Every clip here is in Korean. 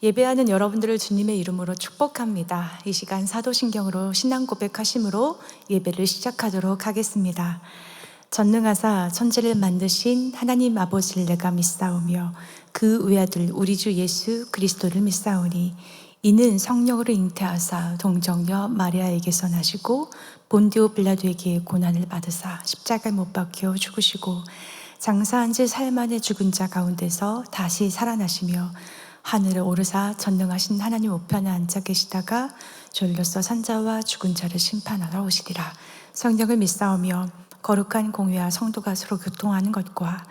예배하는 여러분들을 주님의 이름으로 축복합니다. 이 시간 사도신경으로 신앙 고백하심으로 예배를 시작하도록 하겠습니다. 전능하사 천지를 만드신 하나님 아버지를 내가 믿사오며 그 외아들 우리 주 예수 그리스도를 믿사오니 이는 성령으로 잉태하사 동정녀 마리아에게서 나시고 본디오 빌라도에게 고난을 받으사 십자가에 못 박혀 죽으시고 장사한 지 사흘 만에 죽은 자 가운데서 다시 살아나시며 하늘에 오르사 전능하신 하나님 우편에 앉아 계시다가 졸려서 산자와 죽은 자를 심판하러 오시리라. 성령을 믿사오며 거룩한 공회와 성도가 서로 교통하는 것과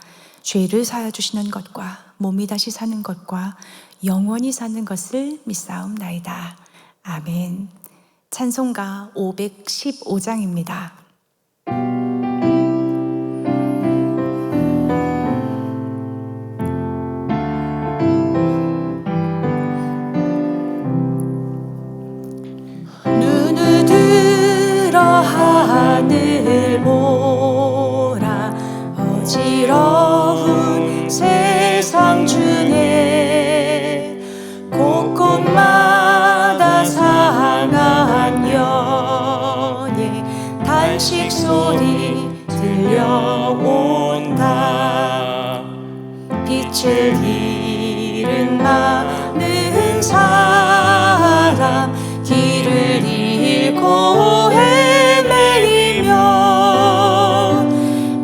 죄를 사하여 주시는 것과 몸이 다시 사는 것과 영원히 사는 것을 믿사옵나이다. 아멘. 찬송가 515장입니다. 눈을 들어 하늘 보라. 어지러운 세상 중에 곳곳마다 상한 연예 단식 소리 들려온다. 빛을 잃은 많은 사람 길을 잃고 헤매이며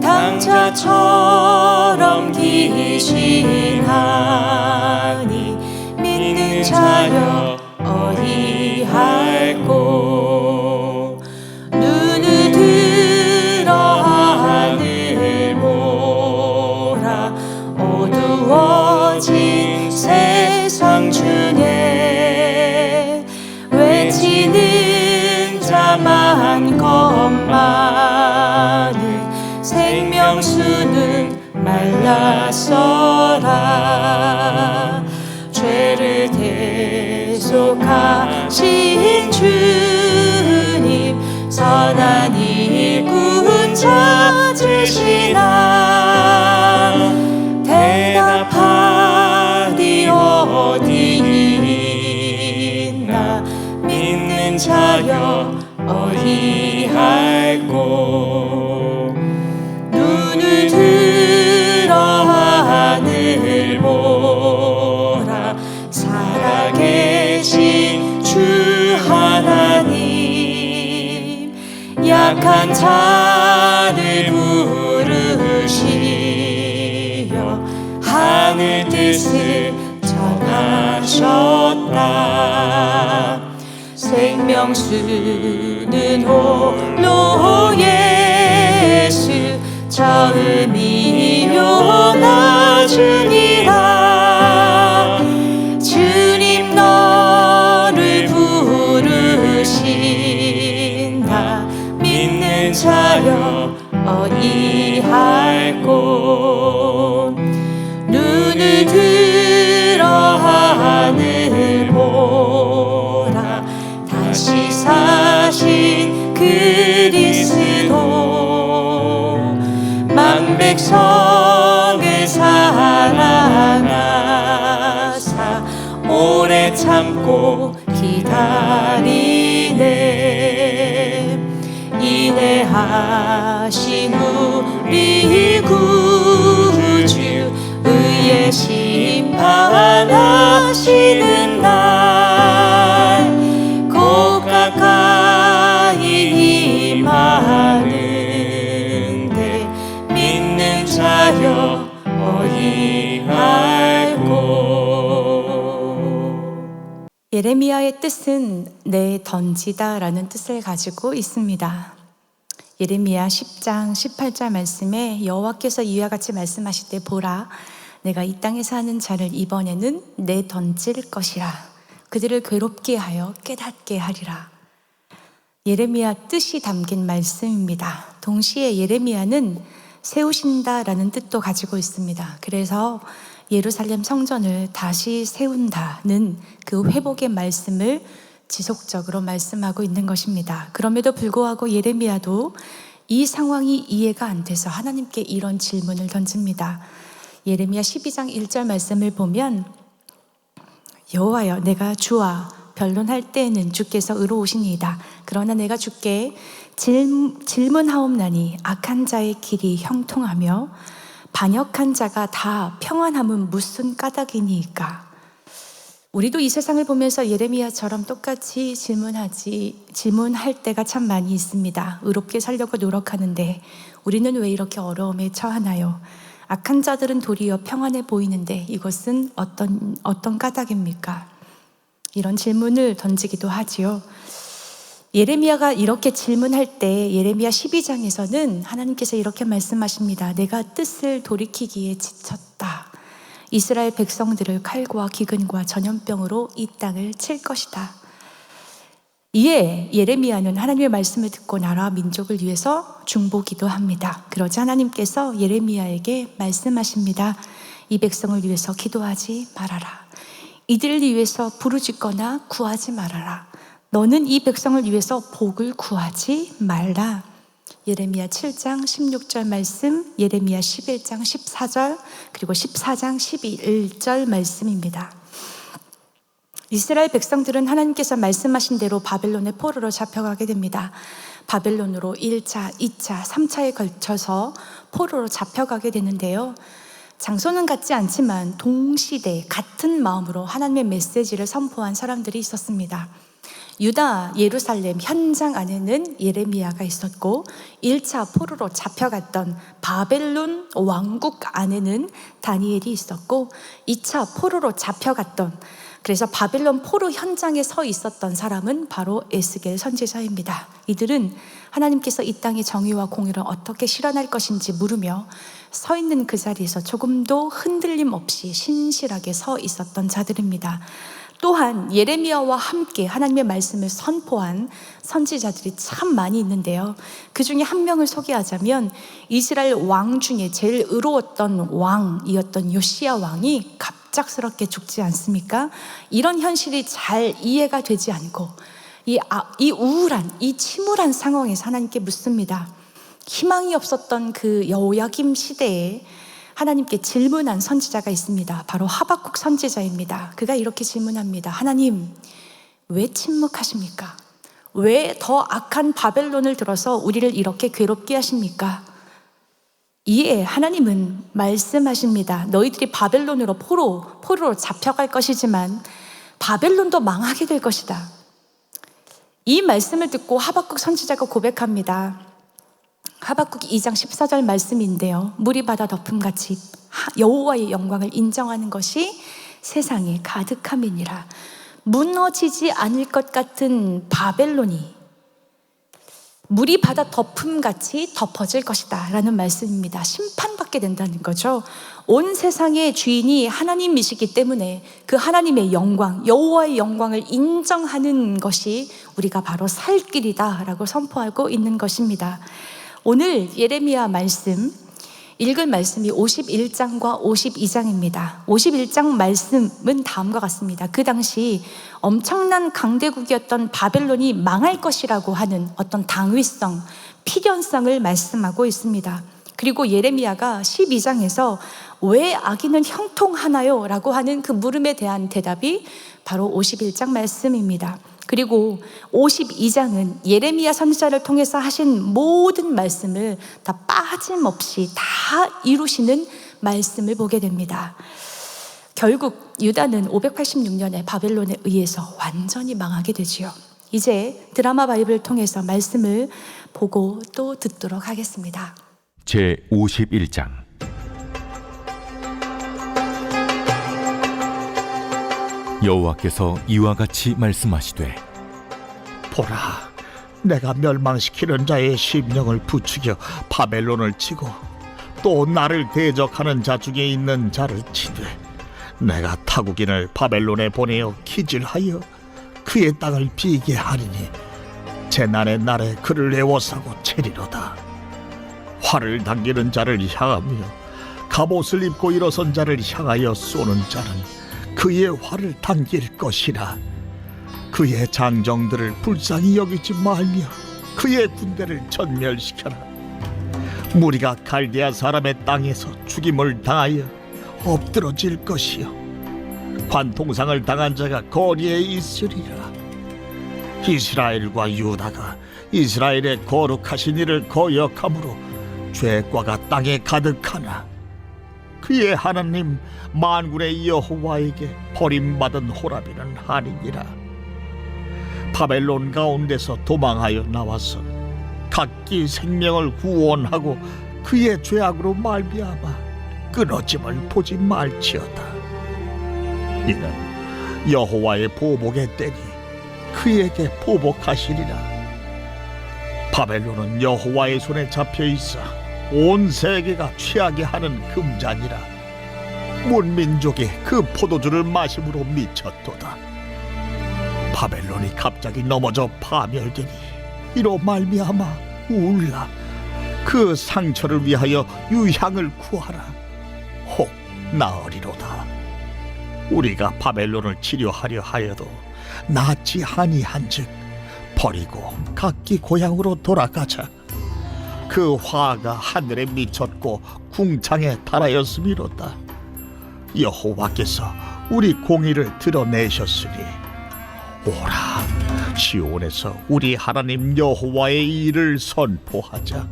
당자처럼 기신하니 믿는 자여 어디할꼬. 눈을 들어 하늘 보라. 어두워진 세상 중에 외치는 자 많건만은 생명수는 말랐어라. 죄를 대속하신 주님 선한 일꾼 찾으시나. 대답하리 어디 있나. 믿는 자여 어디할꼬. 눈을 들어 하늘 보라. 살아계신 주 하나님 약한 자를 부르시어 하늘 뜻을 전하셨다. 생명수는 홀로 예수 처음이요 나주니라. 주님 너를 부르신다. 믿는 자여 어디할꼬. 눈을 들어 하늘 보라. 다시 사신 그리스도 망백성을 사랑하사 오래 참고 기다리네. 인내하신 우리 구주 의의 심판하시는 날 곧 가까이 임하는데 믿는 자여 어디할꼬. 예레미야의 뜻은 내 던지다 라는 뜻을 가지고 있습니다. 예레미야 10장 18절 말씀에 여호와께서 이와 같이 말씀하실 때 보라 내가 이 땅에 사는 자를 이번에는 내 던질 것이라. 그들을 괴롭게 하여 깨닫게 하리라. 예레미야 뜻이 담긴 말씀입니다. 동시에 예레미야는 세우신다라는 뜻도 가지고 있습니다. 그래서 예루살렘 성전을 다시 세운다는 그 회복의 말씀을 지속적으로 말씀하고 있는 것입니다. 그럼에도 불구하고 예레미야도 이 상황이 이해가 안 돼서 하나님께 이런 질문을 던집니다. 예레미야 12장 1절 말씀을 보면 여호와여, 내가 주와 변론할 때에는 주께서 의로우시니이다. 그러나 내가 주께 질문하옵나니 악한 자의 길이 형통하며 반역한 자가 다 평안함은 무슨 까닭이니이까. 우리도 이 세상을 보면서 예레미야처럼 똑같이 질문할 때가 참 많이 있습니다. 의롭게 살려고 노력하는데 우리는 왜 이렇게 어려움에 처하나요? 악한 자들은 도리어 평안해 보이는데 이것은 어떤 까닭입니까? 이런 질문을 던지기도 하지요. 예레미야가 이렇게 질문할 때 예레미야 12장에서는 하나님께서 이렇게 말씀하십니다. 내가 뜻을 돌이키기에 지쳤다. 이스라엘 백성들을 칼과 기근과 전염병으로 이 땅을 칠 것이다. 이에 예레미야는 하나님의 말씀을 듣고 나라와 민족을 위해서 중보기도 합니다. 그러자 하나님께서 예레미야에게 말씀하십니다. 이 백성을 위해서 기도하지 말아라. 이들을 위해서 부르짖거나 구하지 말아라. 너는 이 백성을 위해서 복을 구하지 말라. 예레미야 7장 16절 말씀, 예레미야 11장 14절, 그리고 14장 11절 말씀입니다. 이스라엘 백성들은 하나님께서 말씀하신 대로 바벨론의 포로로 잡혀가게 됩니다. 바벨론으로 1차, 2차, 3차에 걸쳐서 포로로 잡혀가게 되는데요. 장소는 같지 않지만 동시대 같은 마음으로 하나님의 메시지를 선포한 사람들이 있었습니다. 유다 예루살렘 현장 안에는 예레미야가 있었고 1차 포로로 잡혀갔던 바벨론 왕국 안에는 다니엘이 있었고 2차 포로로 잡혀갔던, 그래서 바벨론 포로 현장에 서 있었던 사람은 바로 에스겔 선지자입니다. 이들은 하나님께서 이 땅의 정의와 공의를 어떻게 실현할 것인지 물으며 서 있는 그 자리에서 조금도 흔들림 없이 신실하게 서 있었던 자들입니다. 또한 예레미야와 함께 하나님의 말씀을 선포한 선지자들이 참 많이 있는데요. 그 중에 한 명을 소개하자면 이스라엘 왕 중에 제일 의로웠던 왕이었던 요시야 왕이 갑작스럽게 죽지 않습니까? 이런 현실이 잘 이해가 되지 않고 이 우울한, 이 침울한 상황에서 하나님께 묻습니다. 희망이 없었던 그 여호야김 시대에 하나님께 질문한 선지자가 있습니다. 바로 하박국 선지자입니다. 그가 이렇게 질문합니다. 하나님, 왜 침묵하십니까? 왜 더 악한 바벨론을 들어서 우리를 이렇게 괴롭게 하십니까? 이에 하나님은 말씀하십니다. 너희들이 바벨론으로 포로로 잡혀갈 것이지만 바벨론도 망하게 될 것이다. 이 말씀을 듣고 하박국 선지자가 고백합니다. 하박국 2장 14절 말씀인데요. 물이 바다 덮음같이 여호와의 영광을 인정하는 것이 세상에 가득함이니라. 무너지지 않을 것 같은 바벨론이 물이 바다 덮음같이 덮어질 것이다 라는 말씀입니다. 심판받게 된다는 거죠. 온 세상의 주인이 하나님이시기 때문에 그 하나님의 영광, 여호와의 영광을 인정하는 것이 우리가 바로 살 길이다 라고 선포하고 있는 것입니다. 오늘 예레미야 말씀, 읽을 말씀이 51장과 52장입니다. 51장 말씀은 다음과 같습니다. 그 당시 엄청난 강대국이었던 바벨론이 망할 것이라고 하는 어떤 당위성, 필연성을 말씀하고 있습니다. 그리고 예레미야가 12장에서 왜 악인은 형통하나요? 라고 하는 그 물음에 대한 대답이 바로 51장 말씀입니다. 그리고 52장은 예레미야 선지자를 통해서 하신 모든 말씀을 다 빠짐없이 다 이루시는 말씀을 보게 됩니다. 결국 유다는 586년에 바벨론에 의해서 완전히 망하게 되지요. 이제 드라마 바이블을 통해서 말씀을 보고 또 듣도록 하겠습니다. 제 51장. 여호와께서 이와 같이 말씀하시되, 보라, 내가 멸망시키는 자의 심령을 부추겨 바벨론을 치고 또 나를 대적하는 자 중에 있는 자를 치되 내가 타국인을 바벨론에 보내어 기질하여 그의 땅을 비게 하리니 재난의 날에 그를 애워싸고 채리로다. 활을 당기는 자를 향하며 갑옷을 입고 일어선 자를 향하여 쏘는 자는 그의 활을 당길 것이라. 그의 장정들을 불쌍히 여기지 말며 그의 군대를 전멸시켜라. 무리가 갈대아 사람의 땅에서 죽임을 당하여 엎드러질 것이요 관통상을 당한 자가 거리에 있으리라. 이스라엘과 유다가 이스라엘의 거룩하신 이를 거역함으로 죄과가 땅에 가득하나 그의 하나님 만군의 여호와에게 버림받은 호라비는 아니니라. 바벨론 가운데서 도망하여 나와서 각기 생명을 구원하고 그의 죄악으로 말미암아 끊어짐을 보지 말지어다. 이는 여호와의 보복의 때니 그에게 보복하시리라. 바벨론은 여호와의 손에 잡혀 있어 온 세계가 취하게 하는 금잔이라. 문민족이 그 포도주를 마심으로 미쳤도다. 바벨론이 갑자기 넘어져 파멸되니 이로 말미암아 울라. 그 상처를 위하여 유향을 구하라. 혹 나으리로다. 우리가 바벨론을 치료하려 하여도 낫지 아니한즉 버리고 각기 고향으로 돌아가자. 그 화가 하늘에 미쳤고 궁창에 달하였음이로다. 여호와께서 우리 공의를 드러내셨으니 오라, 시온에서 우리 하나님 여호와의 일을 선포하자.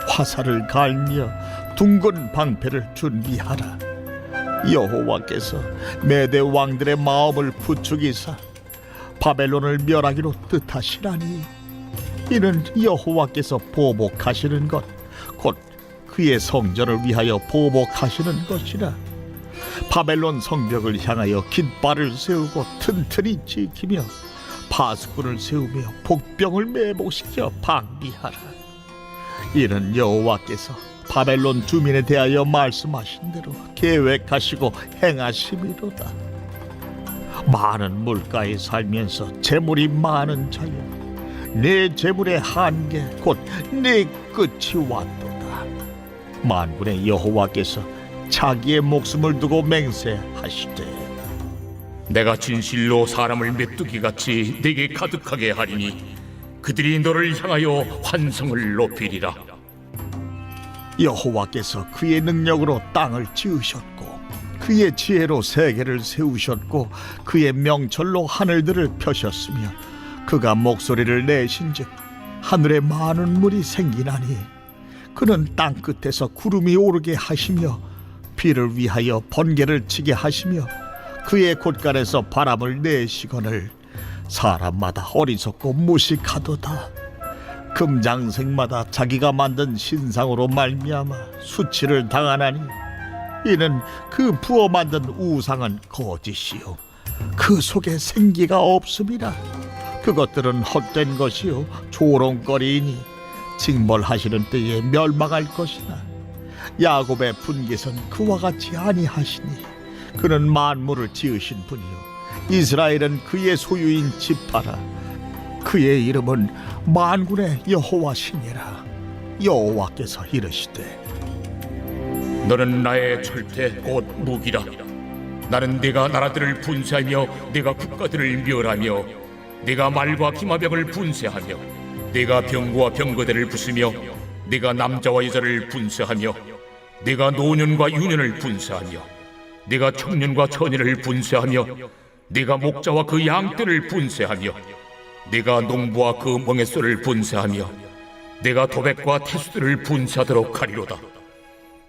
화살을 갈며 둥근 방패를 준비하라. 여호와께서 메대 왕들의 마음을 부추기사 바벨론을 멸하기로 뜻하시라니. 이는 여호와께서 보복하시는 것, 곧 그의 성전을 위하여 보복하시는 것이라. 바벨론 성벽을 향하여 깃발을 세우고 튼튼히 지키며 파수꾼을 세우며 복병을 매복시켜 방비하라. 이는 여호와께서 바벨론 주민에 대하여 말씀하신 대로 계획하시고 행하심이로다. 많은 물가에 살면서 재물이 많은 자여, 내 재물의 한계 곧 내 끝이 왔도다. 만군의 여호와께서 자기의 목숨을 두고 맹세하시되 내가 진실로 사람을 메뚜기같이 내게 가득하게 하리니 그들이 너를 향하여 환성을 높이리라. 여호와께서 그의 능력으로 땅을 지으셨고 그의 지혜로 세계를 세우셨고 그의 명철로 하늘들을 펴셨으며 그가 목소리를 내신즉 하늘에 많은 물이 생기나니 그는 땅 끝에서 구름이 오르게 하시며 비를 위하여 번개를 치게 하시며 그의 곳간에서 바람을 내시거늘 사람마다 어리석고 무식하도다. 금장색마다 자기가 만든 신상으로 말미암아 수치를 당하나니 이는 그 부어 만든 우상은 거짓이요 그 속에 생기가 없음이라. 그것들은 헛된 것이요 조롱거리이니 징벌하시는 때에 멸망할 것이나 야곱의 분깃은 그와 같이 아니하시니 그는 만물을 지으신 분이요 이스라엘은 그의 소유인 지파라. 그의 이름은 만군의 여호와시니라. 여호와께서 이르시되 너는 나의 철퇴 곧 무기라. 나는 네가 나라들을 분쇄하며 네가 국가들을 멸하며 네가 말과 기마병을 분쇄하며 네가 병거와 병거대를 부수며 네가 남자와 여자를 분쇄하며 네가 노년과 유년을 분쇄하며 네가 청년과 처녀를 분쇄하며 네가 목자와 그 양떼를 분쇄하며 네가 농부와 그 멍에소를 분쇄하며 네가 도백과 태수들을 분쇄하도록 하리로다.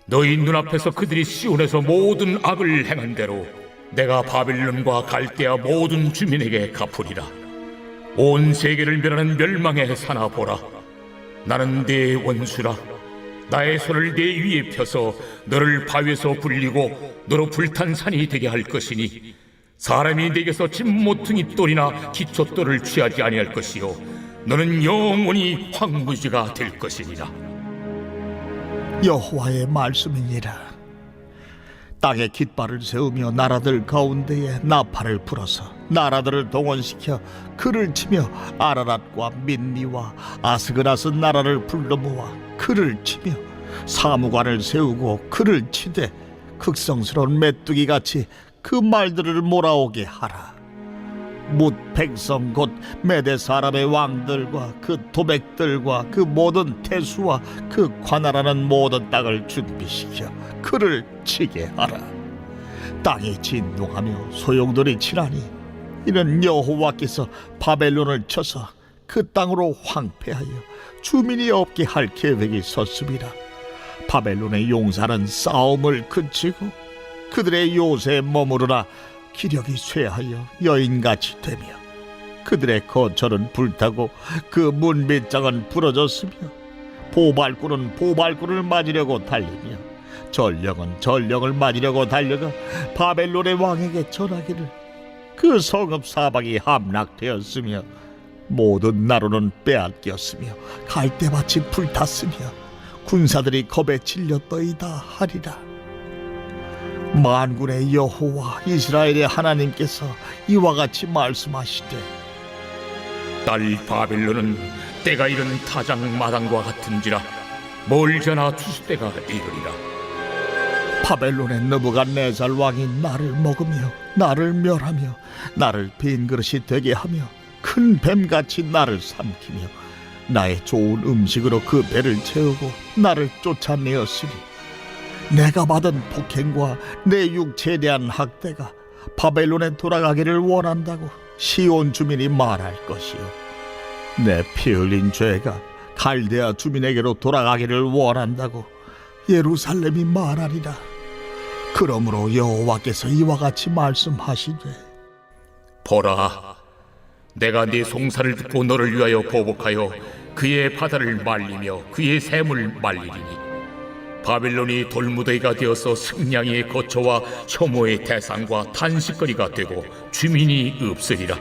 너희 눈앞에서 그들이 시온에서 모든 악을 행한 대로 내가 바벨론과 갈대아 모든 주민에게 갚으리라. 온 세계를 멸하는 멸망의 사나 보라. 나는 네 원수라. 나의 손을 네 위에 펴서 너를 바위에서 굴리고 너로 불탄 산이 되게 할 것이니 사람이 네게서 진모퉁이 돌이나 기초돌을 취하지 아니할 것이요 너는 영원히 황무지가 될 것이니라. 여호와의 말씀이니라. 땅에 깃발을 세우며 나라들 가운데에 나팔을 불어서 나라들을 동원시켜 그를 치며 아라랏과 민니와 아스그라스 나라를 불러 모아 그를 치며 사무관을 세우고 그를 치되 극성스러운 메뚜기같이 그 말들을 몰아오게 하라. 뭇 백성 곧 메대 사람의 왕들과 그 도백들과 그 모든 태수와 그 관할하는 모든 땅을 준비시켜 그를 치게 하라. 땅이 진동하며 소용돌이 치나니 이는 여호와께서 바벨론을 쳐서 그 땅으로 황폐하여 주민이 없게 할 계획이 섰습니다. 바벨론의 용사는 싸움을 그치고 그들의 요새에 머무르나 기력이 쇠하여 여인같이 되며 그들의 거처는 불타고 그 문빗장은 부러졌으며 보발꾼은 보발꾼을 맞으려고 달리며 전령은 전령을 맞으려고 달려가 바벨론의 왕에게 전하기를 그 성읍 사방이 함락되었으며 모든 나루는 빼앗겼으며 갈대밭이 불탔으며 군사들이 겁에 질렸더이다 하리라. 만군의 여호와 이스라엘의 하나님께서 이와 같이 말씀하시되 딸 바벨론은 때가 이른 타작 마당과 같은지라 멀지않아 추수 때가 이르리라. 바벨론의 느부갓네살 왕이 나를 먹으며 나를 멸하며 나를 빈 그릇이 되게 하며 큰 뱀같이 나를 삼키며 나의 좋은 음식으로 그 배를 채우고 나를 쫓아내었으니 내가 받은 폭행과 내 육체에 대한 학대가 바벨론에 돌아가기를 원한다고 시온 주민이 말할 것이요 내 피 흘린 죄가 갈대아 주민에게로 돌아가기를 원한다고 예루살렘이 말하리라. 그러므로 여호와께서 이와 같이 말씀하시되 보라, 내가 네 송사를 듣고 너를 위하여 보복하여 그의 바다를 말리며 그의 샘을 말리리니 바벨론이 돌무더기가 되어서 승냥이의 거처와 혐오의 대상과 탄식거리가 되고 주민이 없으리라.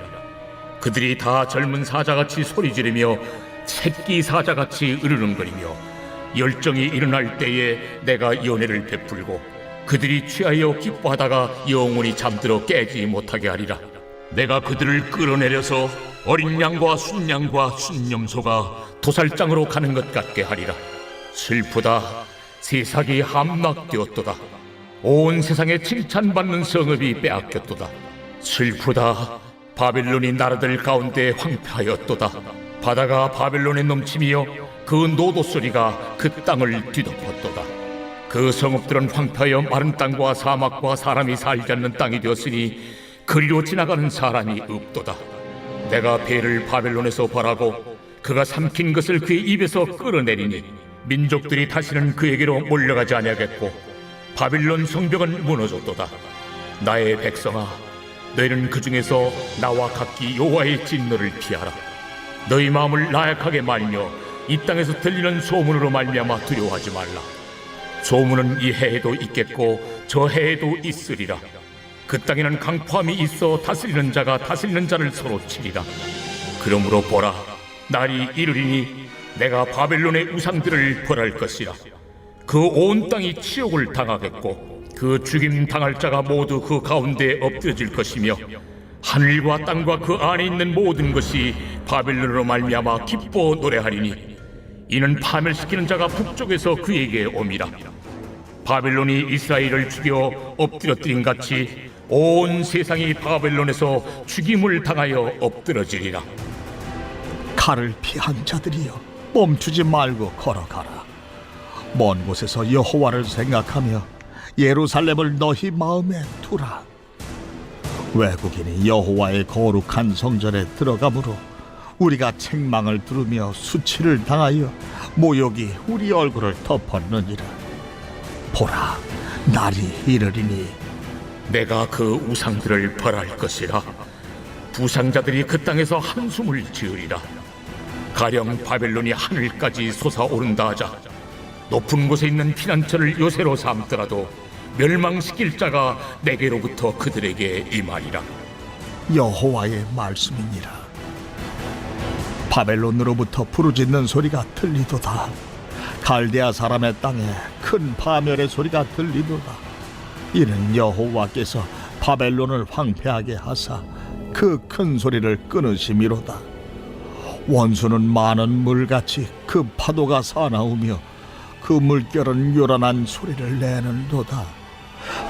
그들이 다 젊은 사자같이 소리 지르며 새끼 사자같이 으르렁거리며 열정이 일어날 때에 내가 연회를 베풀고 그들이 취하여 기뻐하다가 영원히 잠들어 깨지 못하게 하리라. 내가 그들을 끌어내려서 어린 양과 순양과 순염소가 도살장으로 가는 것 같게 하리라. 슬프다, 세상이 함락되었도다. 온 세상에 칭찬받는 성읍이 빼앗겼도다. 슬프다, 바벨론이 나라들 가운데 황폐하였도다. 바다가 바벨론에 넘치며 그 노도 소리가 그 땅을 뒤덮었도다. 그 성읍들은 황폐하여 마른 땅과 사막과 사람이 살지 않는 땅이 되었으니 그리로 지나가는 사람이 없도다. 내가 배를 바벨론에서 벌하고 그가 삼킨 것을 그의 입에서 끌어내리니 민족들이 다시는 그에게로 몰려가지 아니하겠고 바빌론 성벽은 무너졌도다. 나의 백성아, 너희는 그 중에서 나와 각기 여호와의 진노를 피하라. 너희 마음을 나약하게 말며 이 땅에서 들리는 소문으로 말미암아 두려워하지 말라. 소문은 이 해에도 있겠고 저 해에도 있으리라. 그 땅에는 강포함이 있어 다스리는 자가 다스리는 자를 서로 치리라. 그러므로 보라, 날이 이르리니 내가 바벨론의 우상들을 벌할 것이라. 그 온 땅이 치욕을 당하겠고 그 죽임 당할 자가 모두 그 가운데에 엎드러질 것이며 하늘과 땅과 그 안에 있는 모든 것이 바벨론으로 말미암아 기뻐 노래하리니 이는 파멸시키는 자가 북쪽에서 그에게 옴이라. 바벨론이 이스라엘을 죽여 엎드러뜨린 같이 온 세상이 바벨론에서 죽임을 당하여 엎드러지리라. 칼을 피한 자들이여 멈추지 말고 걸어가라. 먼 곳에서 여호와를 생각하며 예루살렘을 너희 마음에 두라. 외국인이 여호와의 거룩한 성전에 들어가므로 우리가 책망을 들으며 수치를 당하여 모욕이 우리 얼굴을 덮었느니라. 보라, 날이 이르리니 내가 그 우상들을 벌할 것이라. 부상자들이 그 땅에서 한숨을 지으리라. 가령 바벨론이 하늘까지 솟아오른다 하자 높은 곳에 있는 피난처를 요새로 삼더라도 멸망시킬 자가 내게로부터 그들에게 임하리라. 여호와의 말씀이니라. 바벨론으로부터 부르짖는 소리가 들리도다. 갈대아 사람의 땅에 큰 파멸의 소리가 들리도다. 이는 여호와께서 바벨론을 황폐하게 하사 그 큰 소리를 끊으심이로다. 원수는 많은 물같이 그 파도가 사나우며 그 물결은 요란한 소리를 내는도다.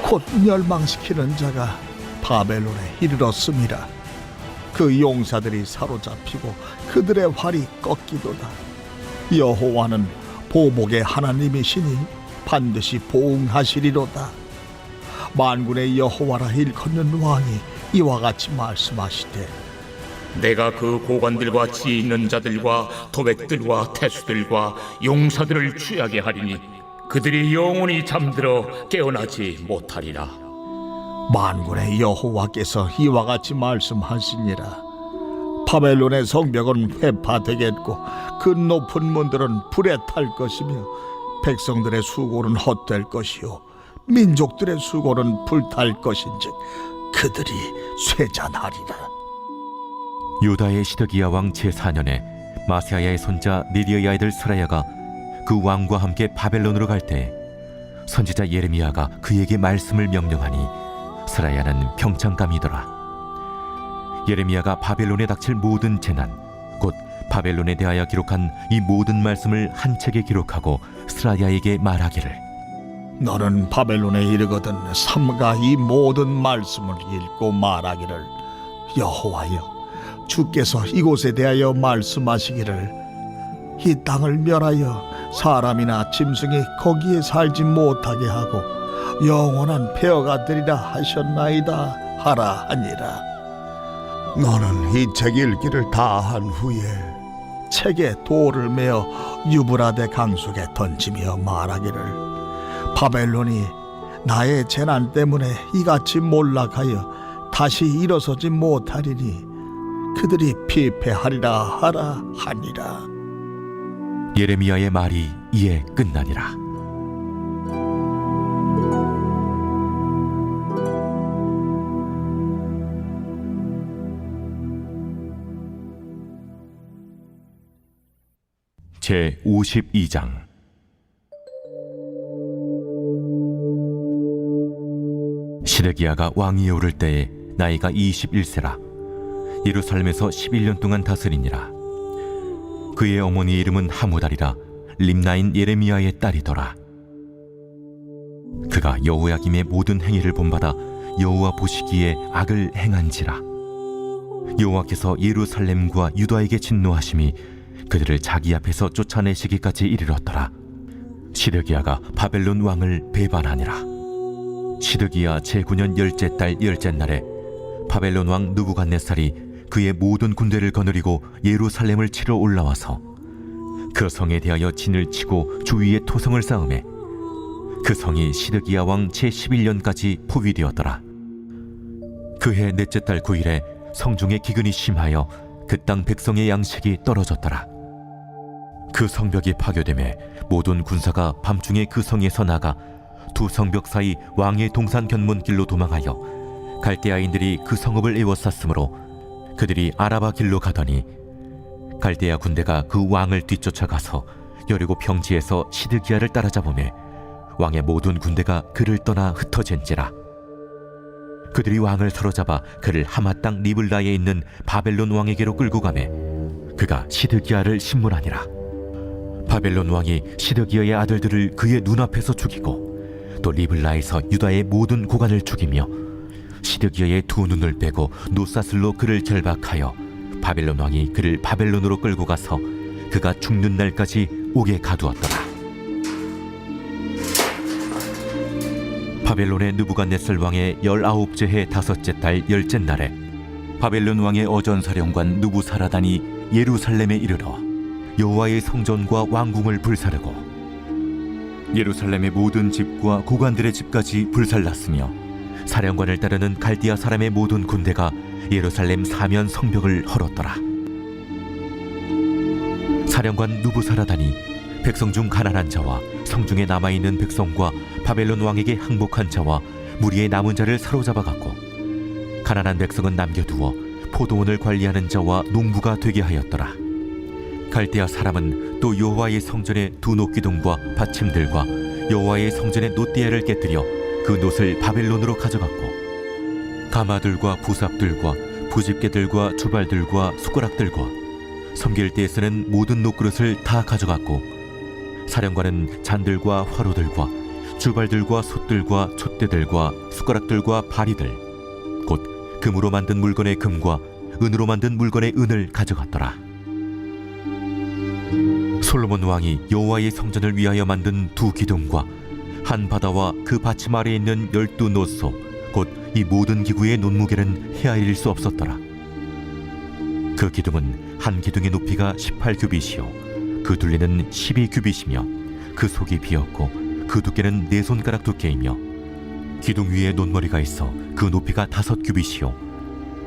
곧 멸망시키는 자가 바벨론에 이르렀음이라. 그 용사들이 사로잡히고 그들의 활이 꺾이도다. 여호와는 보복의 하나님이시니 반드시 보응하시리로다. 만군의 여호와라 일컫는 왕이 이와 같이 말씀하시되 내가 그 고관들과 지혜 있는 자들과 도백들과 태수들과 용사들을 취하게 하리니 그들이 영원히 잠들어 깨어나지 못하리라. 만군의 여호와께서 이와 같이 말씀하시니라. 바벨론의 성벽은 회파되겠고 그 높은 문들은 불에 탈 것이며 백성들의 수고는 헛될 것이요 민족들의 수고는 불탈 것인즉 그들이 쇠잔하리라. 유다의 시드기야 왕 제4년에 마세아야의 손자 니디의 아이들 스라야가 그 왕과 함께 바벨론으로 갈 때 선지자 예레미야가 그에게 말씀을 명령하니 스라야는 평창감이더라. 예레미야가 바벨론에 닥칠 모든 재난 곧 바벨론에 대하여 기록한 이 모든 말씀을 한 책에 기록하고 스라야에게 말하기를 너는 바벨론에 이르거든 삼가 이 모든 말씀을 읽고 말하기를 여호와여 주께서 이곳에 대하여 말씀하시기를 이 땅을 멸하여 사람이나 짐승이 거기에 살지 못하게 하고 영원한 폐허가 되리라 하셨나이다 하라 하니라. 너는 이 책 읽기를 다 한 후에 책에 돌을 메어 유브라데 강속에 던지며 말하기를 바벨론이 나의 재난 때문에 이같이 몰락하여 다시 일어서지 못하리니 그들이 피폐하리라 하라 하니라. 예레미야의 말이 이에 끝나니라. 제 52장. 시드기야가 왕위에 오를 때에 나이가 21세라. 예루살렘에서 11년 동안 다스리니라. 그의 어머니 이름은 하무달이라 림나인 예레미야의 딸이더라. 그가 여호야김의 모든 행위를 본받아 여호와 보시기에 악을 행한지라. 여호와께서 예루살렘과 유다에게 진노하심이 그들을 자기 앞에서 쫓아내시기까지 이르렀더라. 시드기야가 바벨론 왕을 배반하니라. 시드기야 제9년 10째 달 10째 날에 바벨론 왕 느부갓네살이 그의 모든 군대를 거느리고 예루살렘을 치러 올라와서 그 성에 대하여 진을 치고 주위에 토성을 쌓음에 그 성이 시드기야 왕 제11년까지 포위되었더라. 그해 넷째 달 9일에 성중에 기근이 심하여 그 땅 백성의 양식이 떨어졌더라. 그 성벽이 파괴되매 모든 군사가 밤중에 그 성에서 나가 두 성벽 사이 왕의 동산 견문길로 도망하여 갈대아인들이 그 성읍을 에워쌌으므로 그들이 아라바 길로 가더니 갈대아 군대가 그 왕을 뒤쫓아가서 여리고 평지에서 시드기야를 따라잡으매 왕의 모든 군대가 그를 떠나 흩어진지라. 그들이 왕을 사로잡아 그를 하마 땅 리블라에 있는 바벨론 왕에게로 끌고 가매 그가 시드기야를 신문하니라. 바벨론 왕이 시드기야의 아들들을 그의 눈앞에서 죽이고 또 리블라에서 유다의 모든 고관을 죽이며 시드기야의 두 눈을 빼고 노사슬로 그를 결박하여 바벨론 왕이 그를 바벨론으로 끌고 가서 그가 죽는 날까지 옥에 가두었더라. 바벨론의 느부갓네살 왕의 19째 해 5째 달 10째 날에 바벨론 왕의 어전사령관 느부사라단이 예루살렘에 이르러 여호와의 성전과 왕궁을 불사르고 예루살렘의 모든 집과 고관들의 집까지 불살랐으며 사령관을 따르는 갈디아 사람의 모든 군대가 예루살렘 사면 성벽을 헐었더라. 사령관 느부사라단이 백성 중 가난한 자와 성중에 남아있는 백성과 바벨론 왕에게 항복한 자와 무리의 남은 자를 사로잡아갔고 가난한 백성은 남겨두어 포도원을 관리하는 자와 농부가 되게 하였더라. 갈대아 사람은 또 여호와의 성전의 두 녹기둥과 받침들과 여호와의 성전의 놋대야를 깨뜨려 그 놋을 바벨론으로 가져갔고 가마들과 부삽들과 부집개들과 주발들과 숟가락들과 섬길 때에 쓰는 모든 놋그릇을 다 가져갔고 사령관은 잔들과 화로들과 주발들과 솥들과 촛대들과 숟가락들과 바리들 곧 금으로 만든 물건의 금과 은으로 만든 물건의 은을 가져갔더라. 솔로몬 왕이 여호와의 성전을 위하여 만든 두 기둥과 한 바다와 그 받침 아래에 있는 12노소 곧 이 모든 기구의 논무게는 헤아릴 수 없었더라. 그 기둥은 한 기둥의 높이가 18규빗이요 그 둘레는 12규빗이며 그 속이 비었고 그 두께는 4손가락 두께이며 기둥 위에 논머리가 있어 그 높이가 5규빗이요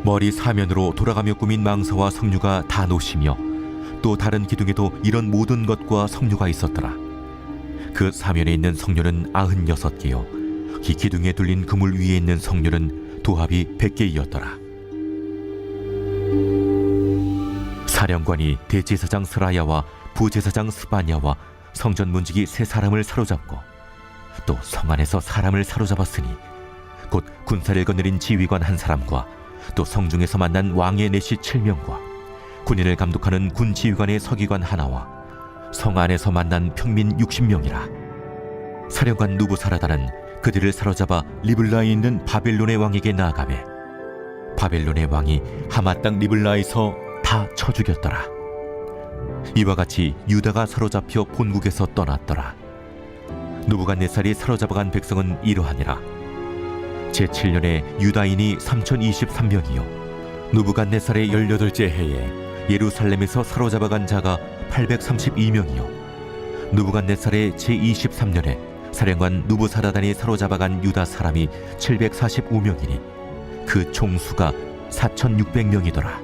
머리 사면으로 돌아가며 꾸민 망사와 석류가 다 노시며 또 다른 기둥에도 이런 모든 것과 석류가 있었더라. 그 사면에 있는 석류는 96개요 이 기둥에 둘린 그물 위에 있는 석류는 도합이 100개이었더라. 사령관이 대제사장 스라야와 부제사장 스바냐와 성전 문지기 3사람을 사로잡고 또 성 안에서 사람을 사로잡았으니 곧 군사를 거느린 지휘관 1사람과 또 성중에서 만난 왕의 내시 7명과 군인을 감독하는 군 지휘관의 서기관 하나와 성 안에서 만난 평민 60명이라. 사령관 누부사라다는 그들을 사로잡아 리블라에 있는 바벨론의 왕에게 나아가매 바벨론의 왕이 하마 땅 리블라에서 다 쳐 죽였더라. 이와 같이 유다가 사로잡혀 본국에서 떠났더라. 누부갓네살이 사로잡아간 백성은 이러하니라. 제7년에 유다인이 3023명이요 누부갓네살의 18째 해에 예루살렘에서 사로잡아간 자가 832명이요 누부갓네살의 제23년에 사령관 누부사라단이 사로잡아간 유다 사람이 745명이니 그 총수가 4600명이더라.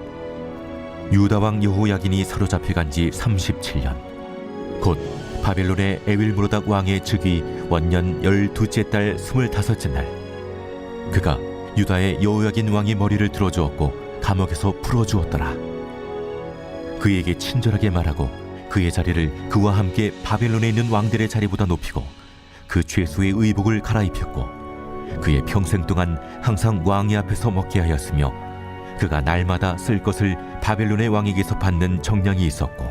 유다왕 여호야긴이 사로잡혀간 지 37년 곧 바벨론의 에윌므로닥 왕의 즉위 원년 12째 달 25째 날 그가 유다의 여호야긴 왕의 머리를 들어주었고 감옥에서 풀어주었더라. 그에게 친절하게 말하고 그의 자리를 그와 함께 바벨론에 있는 왕들의 자리보다 높이고 그 죄수의 의복을 갈아입혔고 그의 평생 동안 항상 왕의 앞에서 먹게 하였으며 그가 날마다 쓸 것을 바벨론의 왕에게서 받는 정량이 있었고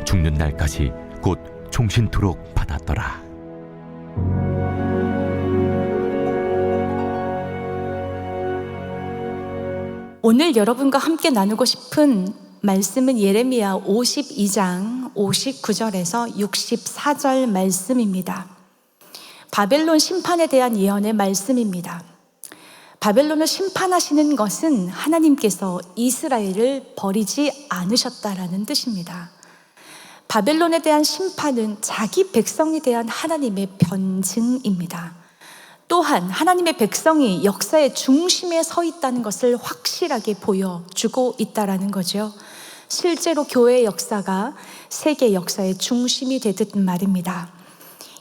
죽는 날까지 곧 종신토록 받았더라. 오늘 여러분과 함께 나누고 싶은 말씀은 예레미야 52장 59절에서 64절 말씀입니다. 바벨론 심판에 대한 예언의 말씀입니다. 바벨론을 심판하시는 것은 하나님께서 이스라엘을 버리지 않으셨다라는 뜻입니다. 바벨론에 대한 심판은 자기 백성에 대한 하나님의 변증입니다. 또한 하나님의 백성이 역사의 중심에 서 있다는 것을 확실하게 보여주고 있다는 거죠. 실제로 교회의 역사가 세계 역사의 중심이 되듯 말입니다.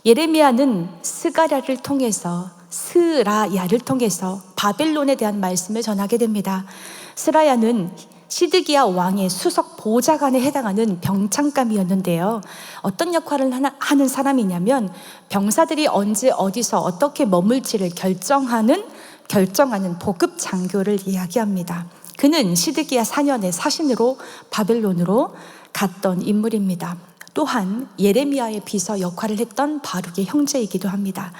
예레미야는 스라야를 통해서 바벨론에 대한 말씀을 전하게 됩니다. 스라야는 시드기야 왕의 수석 보좌관에 해당하는 병창감이었는데요. 어떤 역할을 하는 사람이냐면 병사들이 언제 어디서 어떻게 머물지를 결정하는 보급 장교를 이야기합니다. 그는 시드기야 4년에 사신으로 바벨론으로 갔던 인물입니다. 또한 예레미야의 비서 역할을 했던 바룩의 형제이기도 합니다.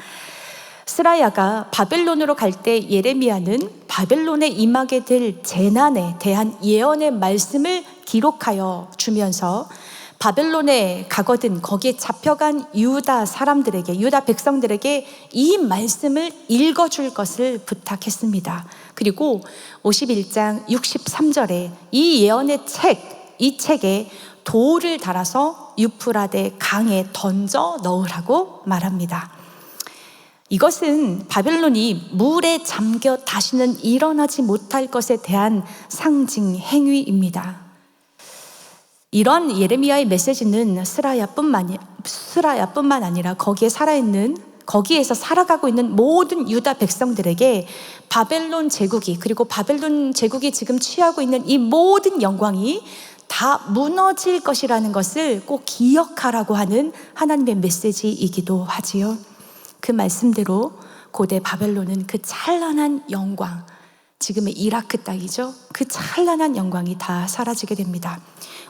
스라야가 바벨론으로 갈 때 예레미야는 바벨론에 임하게 될 재난에 대한 예언의 말씀을 기록하여 주면서 바벨론에 가거든 거기에 잡혀간 유다 백성들에게 이 말씀을 읽어줄 것을 부탁했습니다. 그리고 51장 63절에 이 예언의 이 책에 돌을 달아서 유프라데 강에 던져 넣으라고 말합니다. 이것은 바벨론이 물에 잠겨 다시는 일어나지 못할 것에 대한 상징 행위입니다. 이런 예레미야의 메시지는 스라야뿐만 아니라 거기에서 살아가고 있는 모든 유다 백성들에게 바벨론 제국이 그리고 바벨론 제국이 지금 취하고 있는 이 모든 영광이 다 무너질 것이라는 것을 꼭 기억하라고 하는 하나님의 메시지이기도 하지요. 그 말씀대로 고대 바벨론은 그 찬란한 영광, 지금의 이라크 땅이죠. 그 찬란한 영광이 다 사라지게 됩니다.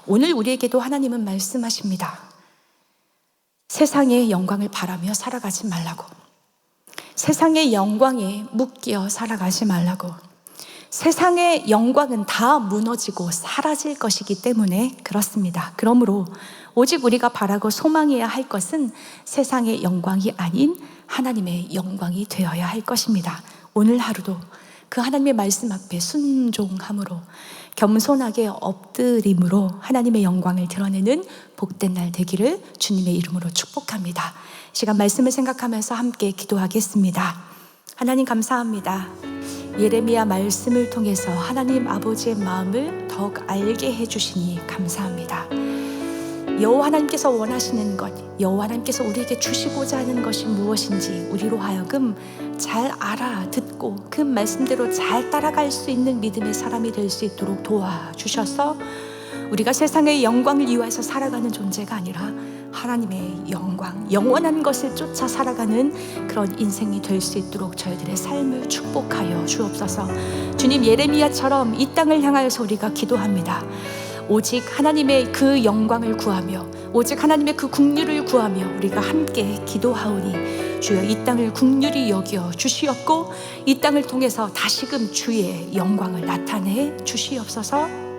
오늘 우리에게도 하나님은 말씀하십니다. 세상의 영광을 바라며 살아가지 말라고. 세상의 영광에 묶여 살아가지 말라고. 세상의 영광은 다 무너지고 사라질 것이기 때문에 그렇습니다. 그러므로 오직 우리가 바라고 소망해야 할 것은 세상의 영광이 아닌 하나님의 영광이 되어야 할 것입니다. 오늘 하루도 그 하나님의 말씀 앞에 순종함으로 겸손하게 엎드림으로 하나님의 영광을 드러내는 복된 날 되기를 주님의 이름으로 축복합니다. 시간 말씀을 생각하면서 함께 기도하겠습니다. 하나님 감사합니다. 예레미야 말씀을 통해서 하나님 아버지의 마음을 더욱 알게 해주시니 감사합니다. 여호와 하나님께서 원하시는 것, 여호와 하나님께서 우리에게 주시고자 하는 것이 무엇인지 우리로 하여금 잘 알아듣고 그 말씀대로 잘 따라갈 수 있는 믿음의 사람이 될 수 있도록 도와주셔서 우리가 세상의 영광을 위해서 살아가는 존재가 아니라 하나님의 영광, 영원한 것을 쫓아 살아가는 그런 인생이 될 수 있도록 저희들의 삶을 축복하여 주옵소서. 주님, 예레미야처럼 이 땅을 향하여서 우리가 기도합니다. 오직 하나님의 그 영광을 구하며 오직 하나님의 그 국률을 구하며 우리가 함께 기도하오니 주여 이 땅을 국률이 여겨 주시옵고 이 땅을 통해서 다시금 주의 영광을 나타내 주시옵소서.